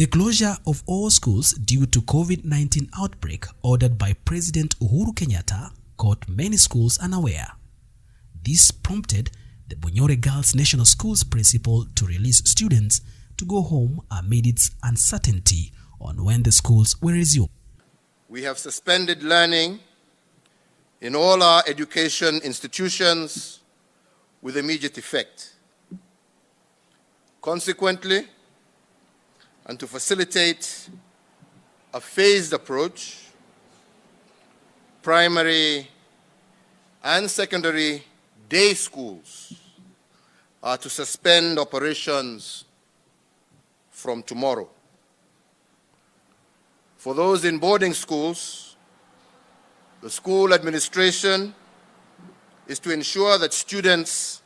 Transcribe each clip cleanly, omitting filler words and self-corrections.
The closure of all schools due to COVID-19 outbreak ordered by President Uhuru Kenyatta caught many schools unaware. This prompted the Bunyore Girls National School's principal to release students to go home amid its uncertainty on when the schools will resume. We have suspended learning in all our education institutions with immediate effect. Consequently, and to facilitate a phased approach, primary and secondary day schools are to suspend operations from tomorrow. For those in boarding schools, the school administration is to ensure that students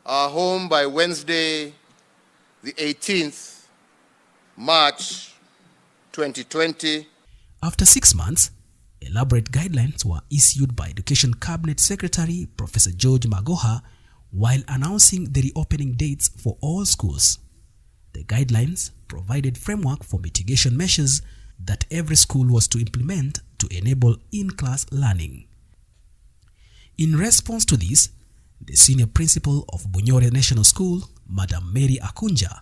are home by Wednesday, the 18th March 2020. After 6 months, elaborate guidelines were issued by Education Cabinet Secretary Professor George Magoha while announcing the reopening dates for all schools. The guidelines provided framework for mitigation measures that every school was to implement to enable in-class learning. In response to this, the senior principal of Bunyore National School, Madam Mary Akunja,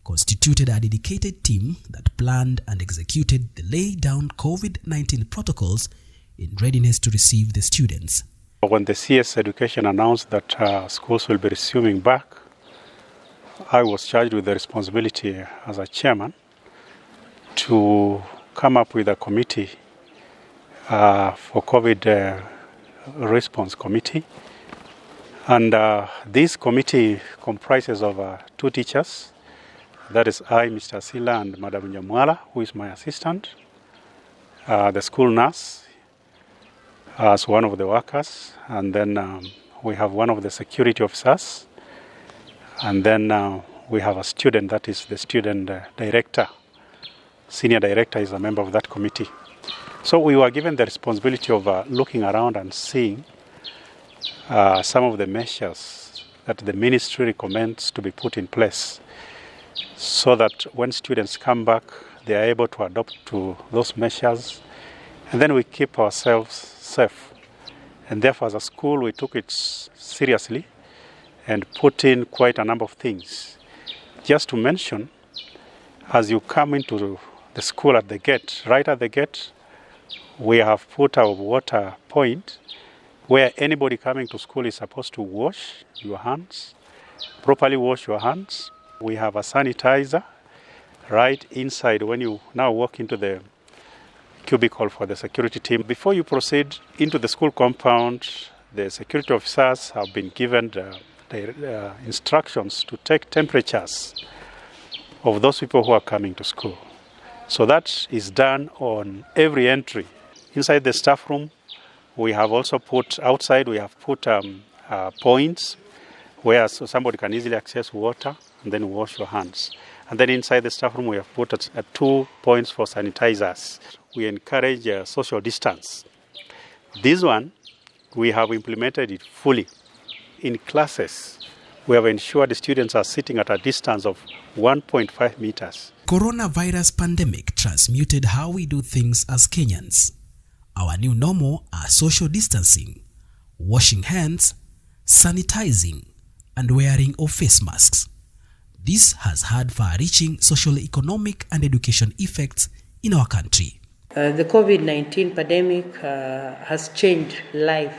constituted a dedicated team that planned and executed the laid-down COVID-19 protocols in readiness to receive the students. When the CS Education announced that schools will be resuming back, I was charged with the responsibility as a chairman to come up with a committee for COVID response committee. And this committee comprises of 2 teachers. That is I, Mr. Sila, and Madam Nyamwala, who is my assistant, the school nurse as one of the workers, and then we have one of the security officers, and then we have a student, that is the student director. Senior director is a member of that committee. So we were given the responsibility of looking around and seeing some of the measures that the ministry recommends to be put in place, so that when students come back, they are able to adopt to those measures, and then we keep ourselves safe. And therefore, as a school, we took it seriously and put in quite a number of things. Just to mention, as you come into the school at the gate, right at the gate, we have put our water point where anybody coming to school is supposed to wash your hands, properly wash your hands. We have a sanitizer right inside when you now walk into the cubicle for the security team. Before you proceed into the school compound, the security officers have been given the instructions to take temperatures of those people who are coming to school. So that is done on every entry. Inside the staff room, we have also put, outside we have put points where somebody can easily access water and then wash your hands. And then inside the staff room, we have put 2 points for sanitizers. We encourage social distance. This one, we have implemented it fully. In classes, we have ensured the students are sitting at a distance of 1.5 meters. Coronavirus pandemic transmuted how we do things as Kenyans. Our new normal are social distancing, washing hands, sanitizing, and wearing of face masks. This has had far-reaching social, economic, and education effects in our country. The COVID-19 pandemic has changed life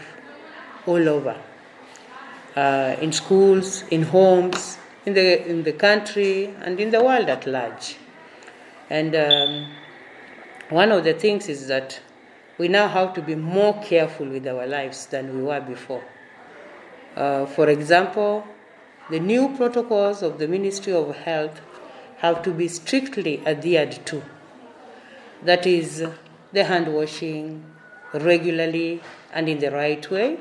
all over, in schools, in homes, in the country, and in the world at large. And one of the things is that we now have to be more careful with our lives than we were before. For example, the new protocols of the Ministry of Health have to be strictly adhered to. That is, the hand washing regularly and in the right way,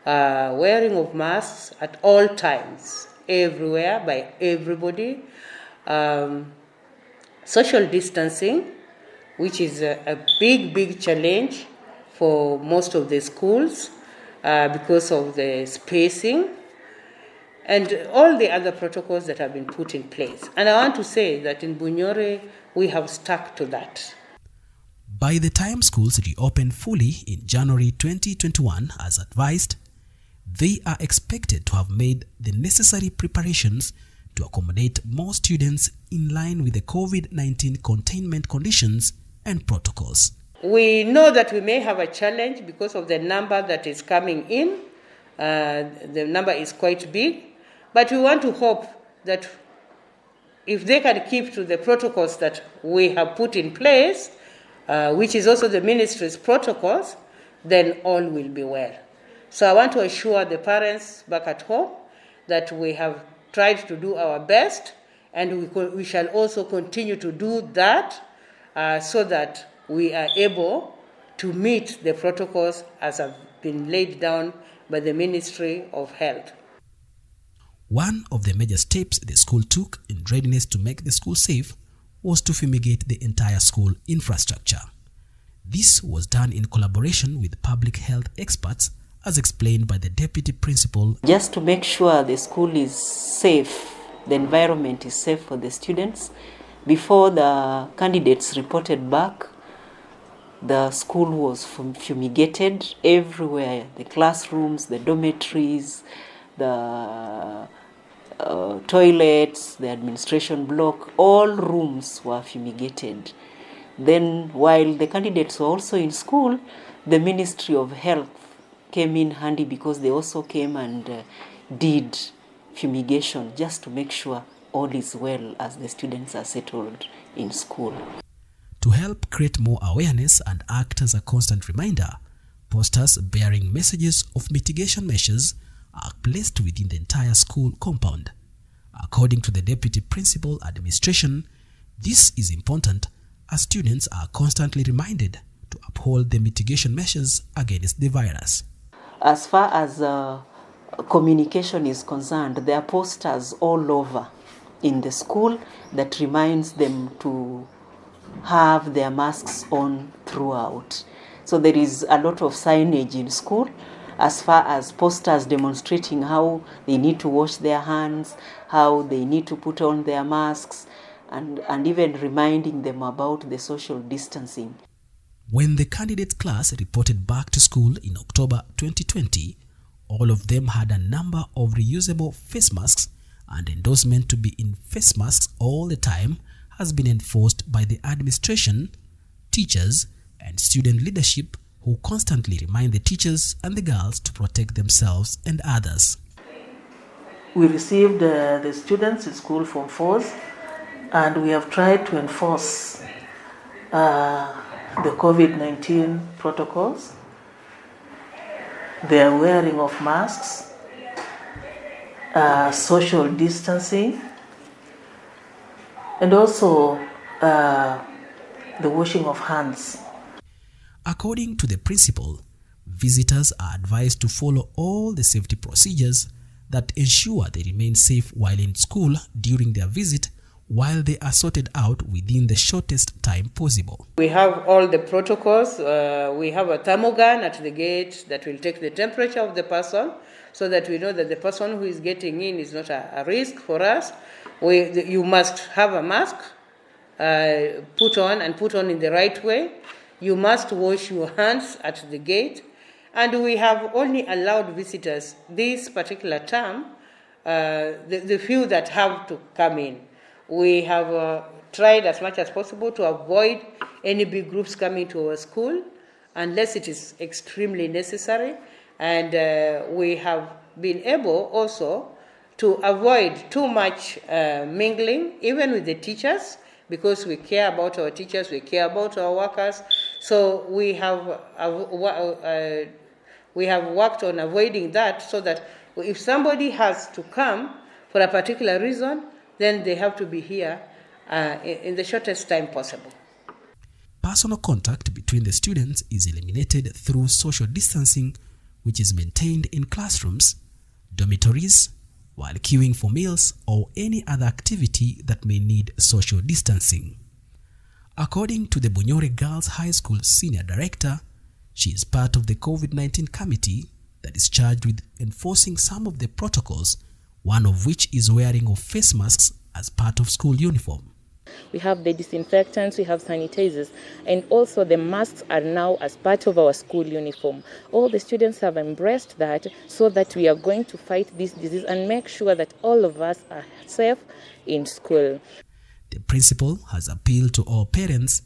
wearing of masks at all times, everywhere, by everybody, social distancing, which is a big challenge for most of the schools because of the spacing, and all the other protocols that have been put in place. And I want to say that in Bunyore, we have stuck to that. By the time schools reopen fully in January 2021 as advised, they are expected to have made the necessary preparations to accommodate more students in line with the COVID-19 containment conditions and protocols. We know that we may have a challenge because of the number that is coming in. The number is quite big, but we want to hope that if they can keep to the protocols that we have put in place, which is also the ministry's protocols, then all will be well. So I want to assure the parents back at home that we have tried to do our best, and we shall also continue to do that so that we are able to meet the protocols as have been laid down by the Ministry of Health. One of the major steps the school took in readiness to make the school safe was to fumigate the entire school infrastructure. This was done in collaboration with public health experts, as explained by the deputy principal. Just to make sure the school is safe, the environment is safe for the students. Before the candidates reported back, the school was fumigated everywhere, the classrooms, the dormitories, the toilets, the administration block, all rooms were fumigated. Then while the candidates were also in school, the Ministry of Health came in handy because they also came and did fumigation just to make sure all is well as the students are settled in school. To help create more awareness and act as a constant reminder, posters bearing messages of mitigation measures are placed within the entire school compound. According to the Deputy Principal Administration, this is important as students are constantly reminded to uphold the mitigation measures against the virus. As far as communication is concerned, there are posters all over in the school that reminds them to have their masks on throughout. So there is a lot of signage in school as far as posters demonstrating how they need to wash their hands, how they need to put on their masks, and even reminding them about the social distancing. When the candidate class reported back to school in October 2020, all of them had a number of reusable face masks, and endorsement to be in face masks all the time has been enforced by the administration, teachers, and student leadership, who constantly remind the teachers and the girls to protect themselves and others. We received the students in school from force, and we have tried to enforce the COVID-19 protocols. They are wearing of masks, social distancing, and also the washing of hands. According to the principal, visitors are advised to follow all the safety procedures that ensure they remain safe while in school during their visit, while they are sorted out within the shortest time possible. We have all the protocols. We have a thermogun at the gate that will take the temperature of the person so that we know that the person who is getting in is not a risk for us. You must have a mask put on in the right way. You must wash your hands at the gate. And we have only allowed visitors this particular term, the few that have to come in. We have tried as much as possible to avoid any big groups coming to our school unless it is extremely necessary. And we have been able also to avoid too much mingling, even with the teachers, because we care about our teachers, we care about our workers. So we have worked on avoiding that, so that if somebody has to come for a particular reason, then they have to be here in the shortest time possible. Personal contact between the students is eliminated through social distancing, which is maintained in classrooms, dormitories, while queuing for meals or any other activity that may need social distancing. According to the Bunyore Girls High School Senior Director, she is part of the COVID-19 committee that is charged with enforcing some of the protocols one of which is wearing of face masks as part of school uniform. We have the disinfectants, we have sanitizers, and also the masks are now as part of our school uniform. All the students have embraced that so that we are going to fight this disease and make sure that all of us are safe in school. The principal has appealed to all parents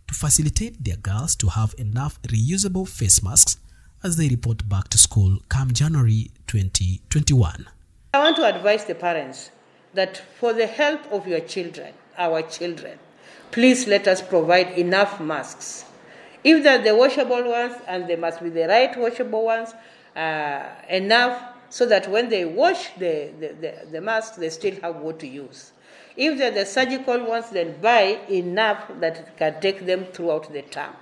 to facilitate their girls to have enough reusable face masks as they report back to school come January 2021. I want to advise the parents that for the health of your children, our children, please let us provide enough masks. If they're the washable ones, and they must be the right washable ones, enough so that when they wash the masks, they still have what to use. If they're the surgical ones, then buy enough that can take them throughout the term.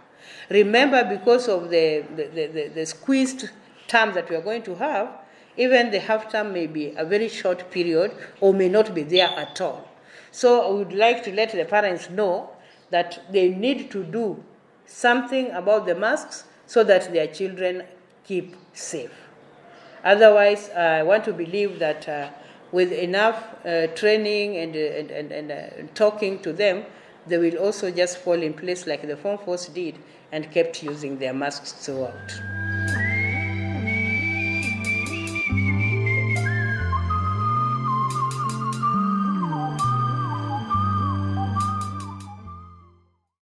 Remember, because of the squeezed term that we are going to have, even the half term may be a very short period or may not be there at all. So I would like to let the parents know that they need to do something about the masks so that their children keep safe. Otherwise, I want to believe that with enough training and talking to them, they will also just fall in place like the Form Force did and kept using their masks throughout.